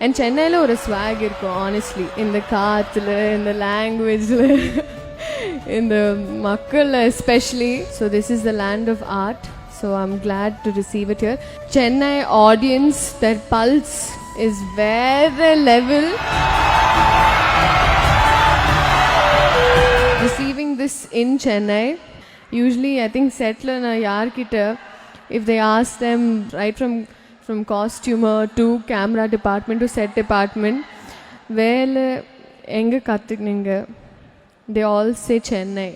And சென்னையில் ஒரு swag இருக்கும் ஆனஸ்ட்லி, இந்த காற்றுல, இந்த லாங்குவேஜில், இந்த மக்கள் especially. So this is the land of art. So I'm glad to receive it here. Chennai audience, their pulse is very level. Receiving this in Chennai, usually I think settler na yaar kitta, if they ask them right from costumer to camera department to set department, well enga kattukninga, they all say Chennai.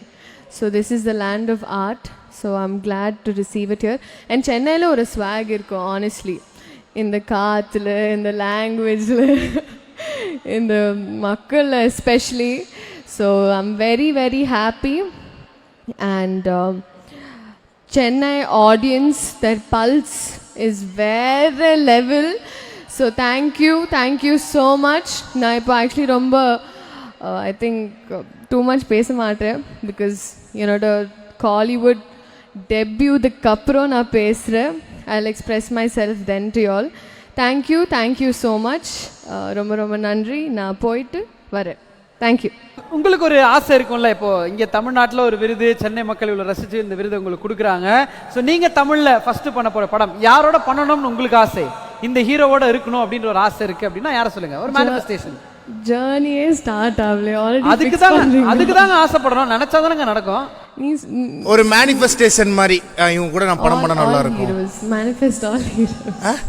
So this is the land of art. So I'm glad to receive it here. And சென்னையில் ஒரு swag இருக்கும் honestly, இந்த காற்றுல, இந்த லாங்குவேஜில், இந்த மக்கள் especially. So I'm very very happy. And Chennai audience, their pulse is வேறு level. So thank you so much. நான் இப்போ ஆக்சுவலி ரொம்ப ஐ திங்க் டூ மச் பேச மாட்டேன், பிகாஸ் என்னோட காலிவுட் டெபியூதுக்கு அப்புறம் நான் பேசுகிறேன். I'll express myself then to you all. Thank you so much. ரொம்ப ரொம்ப நன்றி. நான் போயிட்டு வரேன். தேங்க்யூ. உங்களுக்கு ஒரு ஆசை இருக்கும்ல, இப்போ இங்கே தமிழ்நாட்டில் ஒரு விருது, சென்னை மக்கள் இவ்வளோ ரசித்து இந்த விருது உங்களுக்கு கொடுக்குறாங்க. ஸோ நீங்கள் தமிழில் ஃபஸ்ட்டு பண்ண போகிற படம் யாரோட பண்ணணும்னு உங்களுக்கு ஆசை, இந்த ஹீரோவோட இருக்கணும் அப்படின்ற ஒரு ஆசை இருக்குது அப்படின்னா யாரை சொல்லுங்கள்? ஒரு மேனிஃபெஸ்டேஷன். ஜர்னியே ஸ்டார்ட் ஆகல ஆல்ரெடி. அதுக்கு தாங்க ஆசைப்படணும், நினைச்சா தானங்க நடக்கும். ஒரு மேனிஃபெஸ்டேஷன் மாதிரி இவங்க கூட நான் படம் பண்ண நல்லா இருக்கும். Manifest all heroes.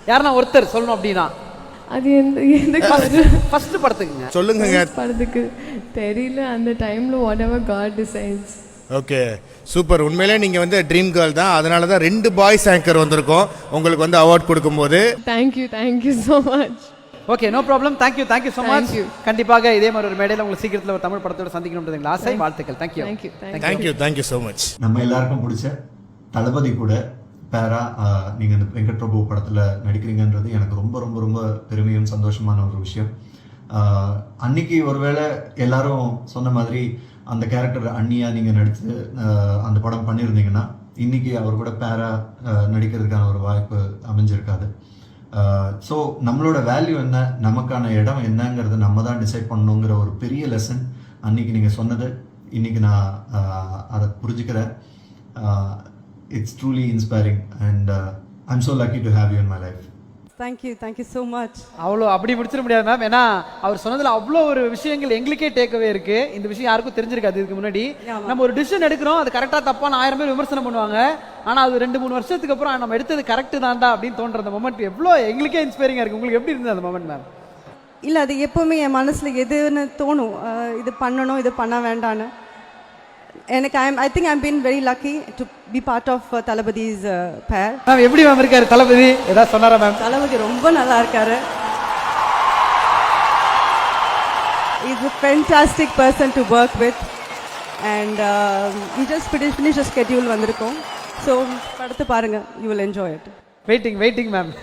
யாரனா ஒருத்தர் சொல்லணும் அப்படின்னா அது எந்த ஃபர்ஸ்ட் படத்துக்குங்க சொல்லுங்க. படத்துக்கு தெரியல, அந்த டைம்ல what ever God decides. Okay, super. உண்மையிலே நீங்க வந்து ட்ரீம் கேர்ள் தான். அதனால தான் 2 பாய்ஸ் ஆங்கர் வந்திருக்கோம் உங்களுக்கு வந்து அவார்ட் கொடுக்கும்போது. Thank you so much. Okay, no problem. Thank you so much. கண்டிப்பாக இதே மாதிரி ஒரு மேடையில் உங்களுக்கு சீக்கிரத்தில் ஒரு தமிழ் படத்தோட சந்திக்கணும்ன்றது ஆசை. வாழ்த்துக்கள். Thank you so much. நம்ம எல்லாருக்கும் பிடிச்ச தளபதி கூட பேரா நீங்கள் இந்த வெங்கட் பிரபு படத்தில் நடிக்கிறீங்கன்றது எனக்கு ரொம்ப ரொம்ப ரொம்ப பெருமையும் சந்தோஷமான ஒரு விஷயம். அன்னைக்கு ஒருவேளை எல்லாரும் சொன்ன மாதிரி அந்த கேரக்டர் அண்ணியாக நீங்கள் நடித்து அந்த படம் பண்ணியிருந்தீங்கன்னா இன்னைக்கு அவர் கூட பேரா நடிக்கிறதுக்கான ஒரு வாய்ப்பு அமைஞ்சிருக்காது. ஸோ நம்மளோட வேல்யூ என்ன, நமக்கான இடம் என்னங்கிறத நம்ம தான் டிசைட் பண்ணணுங்கிற ஒரு பெரிய லெசன் அன்றைக்கி நீங்கள் சொன்னது. இன்றைக்கி நான் அதை புரிஞ்சுக்கிறேன். It's truly inspiring and I'm so lucky to have you in my life. Thank you so much. அவ்வளோ அப்படி முடிச்சிட முடியாது மேம். ஏன்னா அவர் சொன்னதில் அவ்வளோ ஒரு விஷயங்கள் எங்களுக்கே டேக்அவே இருக்கு. இந்த விஷயம் யாருக்கும் தெரிஞ்சிருக்காது. இதுக்கு முன்னாடி நம்ம ஒரு டிசிஷன் எடுக்கிறோம், அது கரெக்டாக தப்பான 1000 பேர் விமர்சனம் பண்ணுவாங்க. ஆனால் அது 2-3 வருஷத்துக்கு அப்புறம் நம்ம எடுத்தது கரெக்டு தான்டா அப்படின்னு தோன்ற அந்த மொமெண்ட் எவ்வளோ எங்களுக்கே இன்ஸ்பைரிங்காக இருக்குது. உங்களுக்கு எப்படி இருந்தது அந்த மொமெண்ட் மேம்? இல்லை, அது எப்போவுமே என் மனசில் எதுன்னு தோணும், இது பண்ணணும், இது பண்ண வேண்டான்னு. எனக்கு I think I'm been very lucky to be part of Thalapathy's பேர். மேம் எப்படி மேம் இருக்காரு தளபதி? ஏதாவது சொன்னாரா மேம்? தளபதி ரொம்ப நல்லா இருக்காரு. Is a fantastic person to work with and we just finished a schedule வந்திருக்கோம். ஸோ படத்தை பாருங்க, you will enjoy it. Waiting ma'am.